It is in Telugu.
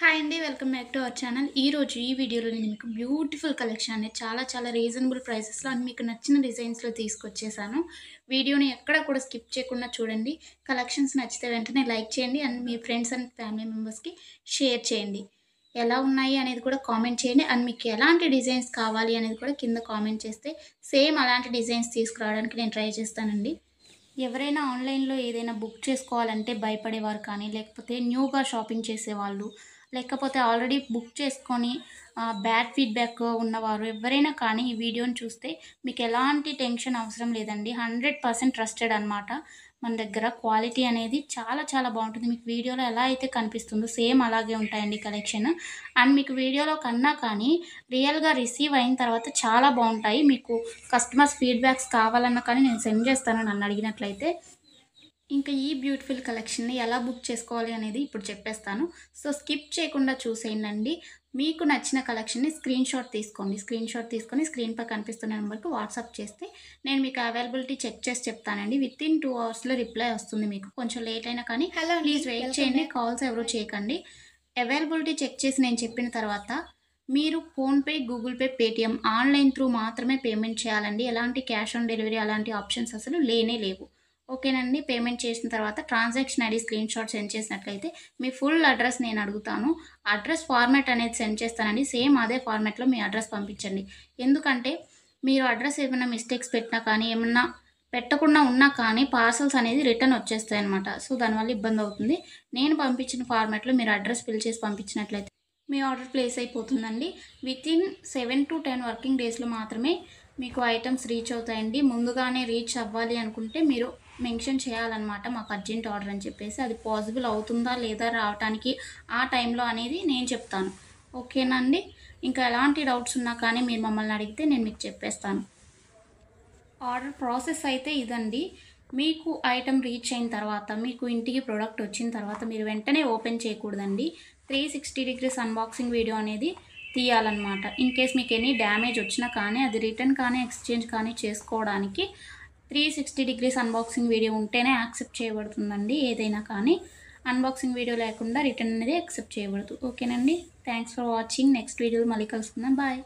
హాయ్ అండి. Welcome back to our channel. ఈరోజు ఈ వీడియోలో నేను మీకు బ్యూటిఫుల్ కలెక్షన్ అనేది చాలా రీజనబుల్ ప్రైసెస్‌లో అండ్ మీకు నచ్చిన డిజైన్స్‌లో తీసుకొచ్చేసాను. వీడియోని ఎక్కడ కూడా స్కిప్ చేయకుండా చూడండి. కలెక్షన్స్ నచ్చితే వెంటనే లైక్ చేయండి and me friends and family మెంబర్స్‌కి షేర్ చేయండి. ఎలా ఉన్నాయి అనేది కూడా కామెంట్ చేయండి. అండ్ మీకు ఎలాంటి డిజైన్స్ కావాలి అనేది కూడా కింద కామెంట్ చేస్తే సేమ్ అలాంటి డిజైన్స్ తీసుకురావడానికి నేను ట్రై చేస్తానండి. ఎవరైనా ఆన్‌లైన్‌లో ఏదైనా బుక్ చేసుకోవాలంటే భయపడేవారు కానీ, లేకపోతే న్యూగా షాపింగ్ చేసేవాళ్ళు, లేకపోతే ఆల్రెడీ బుక్ చేసుకొని బ్యాడ్ ఫీడ్‌బ్యాక్ ఉన్నవారు ఎవ్వరైనా కానీ ఈ వీడియోని చూస్తే మీకు ఎలాంటి టెన్షన్ అవసరం లేదండి. 100% ట్రస్టెడ్ అనమాట. మన దగ్గర క్వాలిటీ అనేది చాలా బావుంటుంది. మీకు వీడియోలో ఎలా అయితే కనిపిస్తుందో సేమ్ అలాగే ఉంటాయండి కలెక్షన్. అండ్ మీకు వీడియోలో కన్నా కానీ రియల్‌గా రిసీవ్ అయిన తర్వాత చాలా బావుంటాయి. మీకు కస్టమర్స్ ఫీడ్‌బ్యాక్స్ కావాలన్నా కానీ నేను సెండ్ చేస్తాను నన్ను అడిగినట్లయితే. ఇంకా ఈ బ్యూటిఫుల్ కలెక్షన్‌ని ఎలా బుక్ చేసుకోవాలి అనేది ఇప్పుడు చెప్పేస్తాను. సో, స్కిప్ చేయకుండా చూసేయండండి. మీకు నచ్చిన కలెక్షన్‌ని స్క్రీన్‌షాట్ తీసుకోండి. స్క్రీన్‌షాట్ తీసుకొని స్క్రీన్‌పై కనిపిస్తున్న నెంబర్‌కి వాట్సాప్ చేస్తే నేను మీకు అవైలబిలిటీ చెక్ చేసి చెప్తానండి. వితిన్ 2 అవర్స్‌లో రిప్లై వస్తుంది మీకు. కొంచెం లేట్ అయినా కానీ ప్లీజ్ వెయిట్ చేయండి. కాల్స్ ఎవరు చేయకండి. అవైలబిలిటీ చెక్ చేసి నేను చెప్పిన తర్వాత మీరు PhonePe, Google pay, Paytm online through మాత్రమే పేమెంట్ చేయాలండి. ఎలాంటి క్యాష్ ఆన్ డెలివరీ అలాంటి ఆప్షన్స్ అసలు లేనే లేవు. ఓకేనండి. పేమెంట్ చేసిన తర్వాత ట్రాన్సాక్షన్ ఐడీ స్క్రీన్‌షాట్ సెండ్ చేసినట్లయితే మీ ఫుల్ అడ్రస్ నేను అడుగుతాను. అడ్రస్ ఫార్మాట్ అనేది సెండ్ చేస్తానండి. సేమ్ అదే ఫార్మాట్‌లో మీ అడ్రస్ పంపించండి. ఎందుకంటే మీరు అడ్రస్ ఏమైనా మిస్టేక్స్ పెట్టినా కానీ, ఏమన్నా పెట్టకుండా ఉన్నా కానీ పార్సెల్స్ అనేది రిటర్న్ వచ్చేస్తాయన్నమాట. సో, దానివల్ల ఇబ్బందవుతుంది. నేను పంపించిన ఫార్మాట్‌లో మీరు అడ్రస్ ఫిల్ చేసి పంపించినట్లయితే మీ ఆర్డర్ ప్లేస్ అయిపోతుందండి. వితిన్ 7-10 వర్కింగ్ డేస్‌లో మాత్రమే మీకు ఐటెమ్స్ రీచ్ అవుతాయండి. ముందుగానే రీచ్ అవ్వాలి అనుకుంటే మీరు మెన్షన్ చేయాలన్నమాట. మాకు అర్జెంట్ ఆర్డర్ అని చెప్పేసి. అది పాసిబుల్ అవుతుందా లేదా రావటానికి ఆ టైంలో అనేది నేను చెప్తాను. ఓకేనా అండి? ఇంకా ఎలాంటి డౌట్స్ ఉన్నా కానీ మీరు మమ్మల్ని అడిగితే నేను మీకు చెప్పేస్తాను. ఆర్డర్ ప్రాసెస్ అయితే ఇదండి. మీకు ఐటెమ్ రీచ్ అయిన తర్వాత, మీకు ఇంటికి ప్రొడక్ట్ వచ్చిన తర్వాత మీరు వెంటనే ఓపెన్ చేయకూడదండి. 360 డిగ్రీస్ అన్బాక్సింగ్ వీడియో అనేది తీయాలన్నమాట. ఇన్ కేస్ మీకు ఎనీ డ్యామేజ్ వచ్చినా కానీ, అది రిటర్న్ కానీ, ఎక్స్చేంజ్ కానీ చేసుకోవడానికి 360 డిగ్రీస్ అన్బాక్సింగ్ వీడియో ఉంటేనే యాక్సెప్ట్ చేయబడుతుందండి ఏదైనా కానీ. అన్బాక్సింగ్ వీడియో లేకుండా రిటర్న్ అనేది యాక్సెప్ట్ చేయబడదు. ఓకేనండి. Thanks for watching. నెక్స్ట్ వీడియోలో మళ్ళీ కలుసుకుందాం. బాయ్.